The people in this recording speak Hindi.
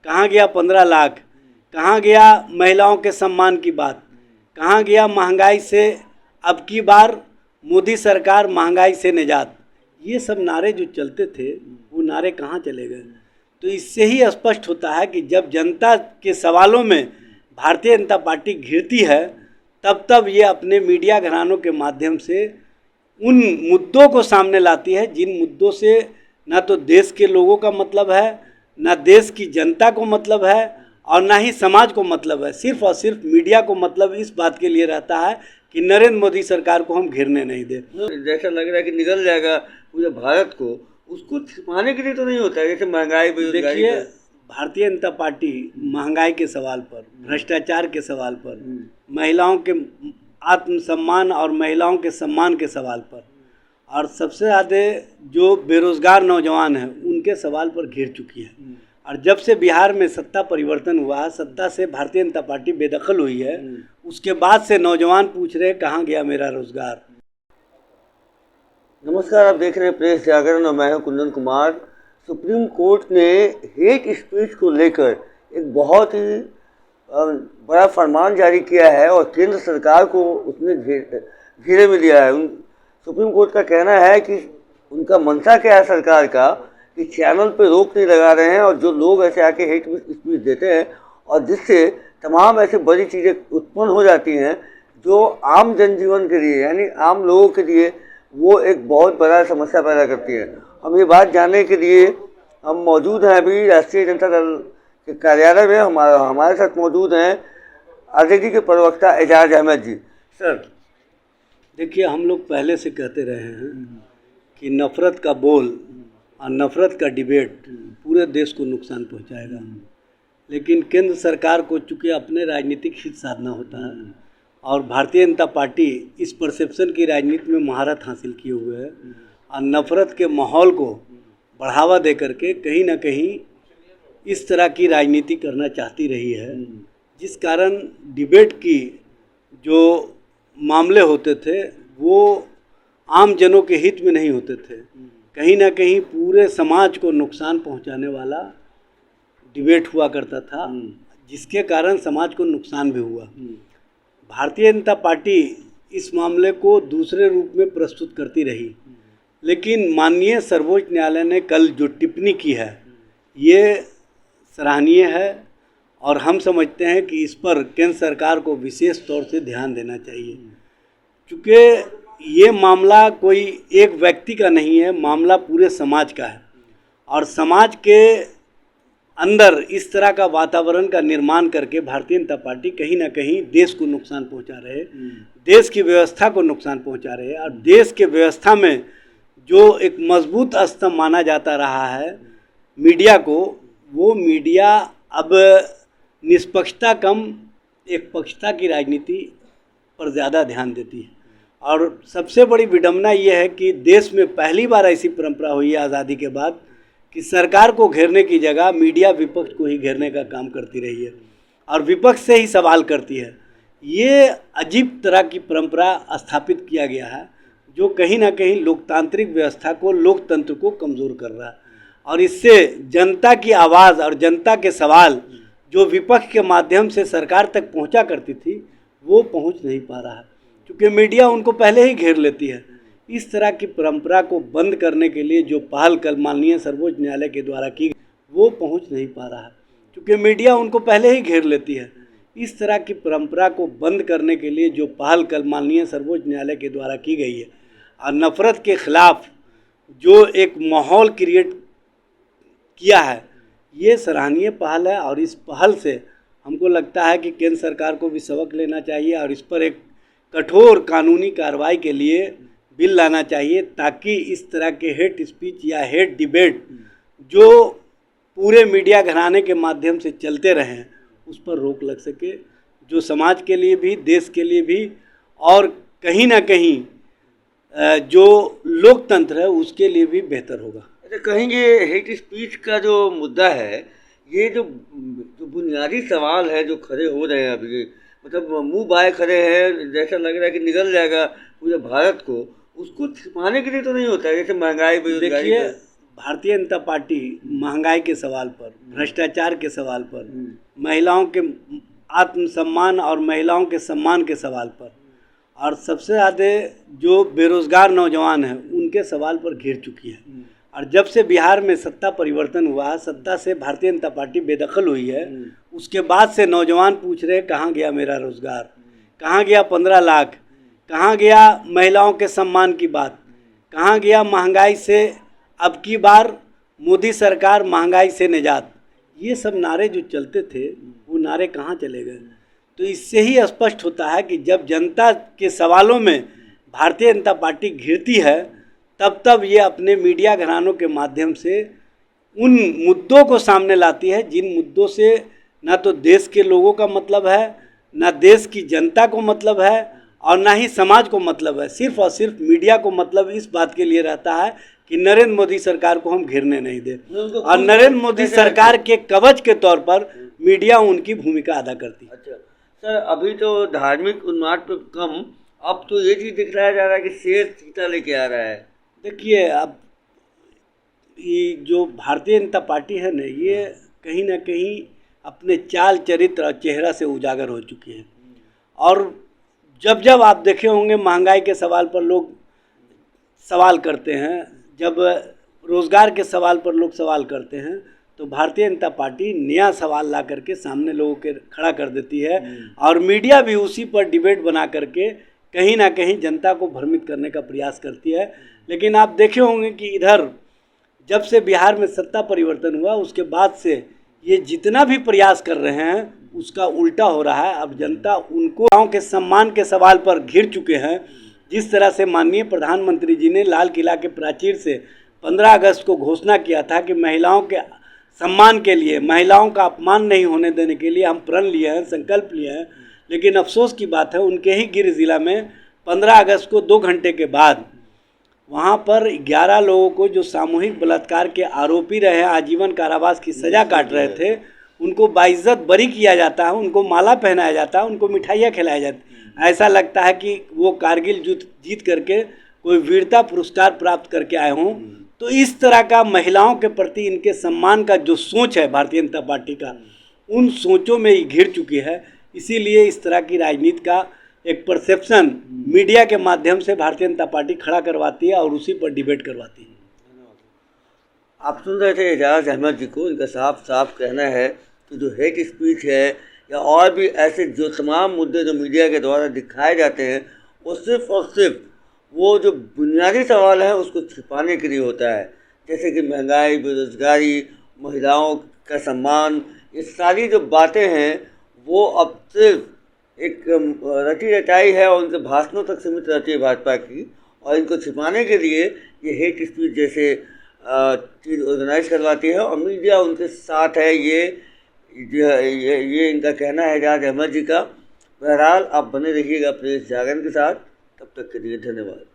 कहाँ गया 15 लाख, कहाँ गया महिलाओं के सम्मान की बात, कहाँ गया महंगाई से अब की बार मोदी सरकार महंगाई से निजात। ये सब नारे जो चलते थे वो नारे कहाँ चले गए। तो इससे ही स्पष्ट होता है कि जब जनता के सवालों में भारतीय जनता पार्टी घिरती है तब ये अपने मीडिया घरानों के माध्यम से उन मुद्दों को सामने लाती है जिन मुद्दों से ना तो देश के लोगों का मतलब है, ना देश की जनता को मतलब है और ना ही समाज को मतलब है। सिर्फ और सिर्फ मीडिया को मतलब इस बात के लिए रहता है कि नरेंद्र मोदी सरकार को हम घिरने नहीं दे। जैसा लग रहा है कि निगल जाएगा पूरे भारत को, उसको छिपाने के लिए तो नहीं होता है, जैसे महंगाई बेरोजगारी। देखिए, भारतीय जनता पार्टी महंगाई के सवाल पर, भ्रष्टाचार के सवाल पर, महिलाओं के आत्मसम्मान और महिलाओं के सम्मान के सवाल पर और सबसे ज़्यादा जो बेरोजगार नौजवान हैं उनके सवाल पर घिर चुकी है। और जब से बिहार में सत्ता परिवर्तन हुआ, सत्ता से भारतीय जनता पार्टी बेदखल हुई है, उसके बाद से नौजवान पूछ रहे कहाँ गया मेरा रोजगार। नमस्कार, आप देख रहे हैं प्रेस जागरण और मैं हूं कुंदन कुमार। सुप्रीम कोर्ट ने हेट स्पीच को लेकर एक बहुत ही बड़ा फरमान जारी किया है और केंद्र सरकार को उसने घेरे में लिया है। सुप्रीम कोर्ट का कहना है कि उनका मंशा क्या है सरकार का कि चैनल पे रोक नहीं लगा रहे हैं और जो लोग ऐसे आके हेट स्पीच देते हैं और जिससे तमाम ऐसी बड़ी चीज़ें उत्पन्न हो जाती हैं जो आम जनजीवन के लिए यानी आम लोगों के लिए वो एक बहुत बड़ा समस्या पैदा करती है। हम ये बात जानने के लिए हम मौजूद हैं अभी राष्ट्रीय जनता दल के कार्यालय में। हमारे साथ मौजूद हैं आरजेडी के प्रवक्ता एजाज अहमद जी। सर देखिए, हम लोग पहले से कहते रहे हैं कि नफ़रत का बोल और नफ़रत का डिबेट पूरे देश को नुकसान पहुंचाएगा। लेकिन केंद्र सरकार को चूँकि अपने राजनीतिक हित साधना होता है और भारतीय जनता पार्टी इस परसेप्शन की राजनीति में महारत हासिल किए हुए है और नफ़रत के माहौल को बढ़ावा दे करके कहीं ना कहीं इस तरह की राजनीति करना चाहती रही है, जिस कारण डिबेट की जो मामले होते थे वो आम जनों के हित में नहीं होते थे, कहीं ना कहीं पूरे समाज को नुकसान पहुंचाने वाला डिबेट हुआ करता था, जिसके कारण समाज को नुकसान भी हुआ। भारतीय जनता पार्टी इस मामले को दूसरे रूप में प्रस्तुत करती रही, लेकिन माननीय सर्वोच्च न्यायालय ने कल जो टिप्पणी की है ये सराहनीय है और हम समझते हैं कि इस पर केंद्र सरकार को विशेष तौर से ध्यान देना चाहिए। क्योंकि ये मामला कोई एक व्यक्ति का नहीं है, मामला पूरे समाज का है और समाज के अंदर इस तरह का वातावरण का निर्माण करके भारतीय जनता पार्टी कहीं ना कहीं देश को नुकसान पहुंचा रहे, देश की व्यवस्था को नुकसान पहुंचा रहे और देश के व्यवस्था में जो एक मजबूत स्तंभ माना जाता रहा है मीडिया को, वो मीडिया अब निष्पक्षता कम एक पक्षता की राजनीति पर ज़्यादा ध्यान देती है। और सबसे बड़ी विडंबना ये है कि देश में पहली बार ऐसी परंपरा हुई है आज़ादी के बाद कि सरकार को घेरने की जगह मीडिया विपक्ष को ही घेरने का काम करती रही है और विपक्ष से ही सवाल करती है। ये अजीब तरह की परंपरा स्थापित किया गया है जो कहीं ना कहीं लोकतांत्रिक व्यवस्था को, लोकतंत्र को कमज़ोर कर रहा है और इससे जनता की आवाज़ और जनता के सवाल जो विपक्ष के माध्यम से सरकार तक पहुंचा करती थी वो पहुंच नहीं पा रहा है, क्योंकि मीडिया उनको पहले ही घेर लेती है। इस तरह की परंपरा को बंद करने के लिए जो पहल कल माननीय सर्वोच्च न्यायालय के द्वारा की वो पहुंच नहीं पा रहा है, क्योंकि मीडिया उनको पहले ही घेर लेती है। इस तरह की परंपरा को बंद करने के लिए जो पहल कल माननीय सर्वोच्च न्यायालय के द्वारा की गई है और नफ़रत के ख़िलाफ़ जो एक माहौल क्रिएट किया है, ये सराहनीय पहल है और इस पहल से हमको लगता है कि केंद्र सरकार को भी सबक लेना चाहिए और इस पर एक कठोर कानूनी कार्रवाई के लिए बिल लाना चाहिए ताकि इस तरह के हेट स्पीच या हेट डिबेट जो पूरे मीडिया घराने के माध्यम से चलते रहें उस पर रोक लग सके, जो समाज के लिए भी, देश के लिए भी और कहीं ना कहीं जो लोकतंत्र है उसके लिए भी बेहतर होगा। अच्छा, कहेंगे हेट स्पीच का जो मुद्दा है, ये जो बुनियादी सवाल है जो खड़े हो रहे हैं अभी, मतलब मुंह बाए खड़े हैं, जैसा लग रहा है कि निगल जाएगा पूरे भारत को, उसको छिपाने के लिए तो नहीं होता है, जैसे महंगाई बेरोजगारी। देखिए, भारतीय जनता पार्टी महंगाई के सवाल पर, भ्रष्टाचार के सवाल पर, महिलाओं के आत्मसम्मान और महिलाओं के सम्मान के सवाल पर, और सबसे ज़्यादा जो बेरोज़गार नौजवान हैं उनके सवाल पर घिर चुकी है। और जब से बिहार में सत्ता परिवर्तन हुआ, सत्ता से भारतीय जनता पार्टी बेदखल हुई है, उसके बाद से नौजवान पूछ रहे कहाँ गया मेरा रोज़गार, कहाँ गया 15 लाख, कहाँ गया महिलाओं के सम्मान की बात, कहाँ गया महंगाई से अब की बार मोदी सरकार महंगाई से निजात। ये सब नारे जो चलते थे वो नारे कहाँ चले गए। तो इससे ही स्पष्ट होता है कि जब जनता के सवालों में भारतीय जनता पार्टी घिरती है तब ये अपने मीडिया घरानों के माध्यम से उन मुद्दों को सामने लाती है जिन मुद्दों से ना तो देश के लोगों का मतलब है, ना देश की जनता को मतलब है, और ना ही समाज को मतलब है। सिर्फ और सिर्फ मीडिया को मतलब इस बात के लिए रहता है कि नरेंद्र मोदी सरकार को हम घिरने नहीं दें, और नरेंद्र मोदी सरकार के कवच के तौर पर मीडिया उनकी भूमिका अदा करती है। अच्छा सर, अभी तो धार्मिक उन्माद पर कम, अब तो ये चीज़ दिखलाया जा रहा है कि शेर चीता लेके आ रहा है। देखिए, अब ये जो भारतीय जनता पार्टी है ना, ये कहीं ना कहीं अपने चाल चरित्र और चेहरा से उजागर हो चुकी है। और जब जब आप देखे होंगे महंगाई के सवाल पर लोग सवाल करते हैं, जब रोज़गार के सवाल पर लोग सवाल करते हैं, तो भारतीय जनता पार्टी नया सवाल ला करके सामने लोगों के खड़ा कर देती है, और मीडिया भी उसी पर डिबेट बना करके कहीं ना कहीं जनता को भ्रमित करने का प्रयास करती है। लेकिन आप देखे होंगे कि इधर जब से बिहार में सत्ता परिवर्तन हुआ उसके बाद से ये जितना भी प्रयास कर रहे हैं उसका उल्टा हो रहा है। अब जनता उनको गाँव के सम्मान के सवाल पर घिर चुके हैं। जिस तरह से माननीय प्रधानमंत्री जी ने लाल किला के प्राचीर से 15 अगस्त को घोषणा किया था कि महिलाओं के सम्मान के लिए, महिलाओं का अपमान नहीं होने देने के लिए हम प्रण लिए हैं, संकल्प लिए हैं। लेकिन अफसोस की बात है, उनके ही गिर ज़िला में 15 अगस्त को 2 घंटे के बाद वहाँ पर 11 लोगों को जो सामूहिक बलात्कार के आरोपी रहे, आजीवन कारावास की सज़ा काट रहे थे, उनको बाइज्जत बरी किया जाता है, उनको माला पहनाया जाता है, उनको मिठाइयाँ खिलाई जाती है। ऐसा लगता है कि वो कारगिल युद्ध जीत करके कोई वीरता पुरस्कार प्राप्त करके आए हों। तो इस तरह का महिलाओं के प्रति इनके सम्मान का जो सोच है भारतीय जनता पार्टी का, उन सोचों में ही घिर चुकी है। इसीलिए इस तरह की राजनीति का एक परसेप्शन मीडिया के माध्यम से भारतीय जनता पार्टी खड़ा करवाती है और उसी पर डिबेट करवाती है। आप सुन रहे थे एजाज अहमद जी को। इनका साफ साफ कहना है कि जो हेट स्पीच है या और भी ऐसे जो तमाम मुद्दे जो मीडिया के द्वारा दिखाए जाते हैं, वो सिर्फ और सिर्फ वो जो बुनियादी सवाल है उसको छिपाने के लिए होता है। जैसे कि महंगाई, बेरोजगारी, महिलाओं का सम्मान, ये सारी जो बातें हैं वो अब सिर्फ एक रटी रटाई है और उनके भाषणों तक सीमित रहती है भाजपा की। और इनको छिपाने के लिए ये हेट स्पीच जैसे चीज़ ऑर्गेनाइज करवाती है और मीडिया उनके साथ है। ये इनका कहना है एजाज अहमद जी का। बहरहाल आप बने रहिएगा प्रेस जागरण के साथ। तब तक के लिए धन्यवाद।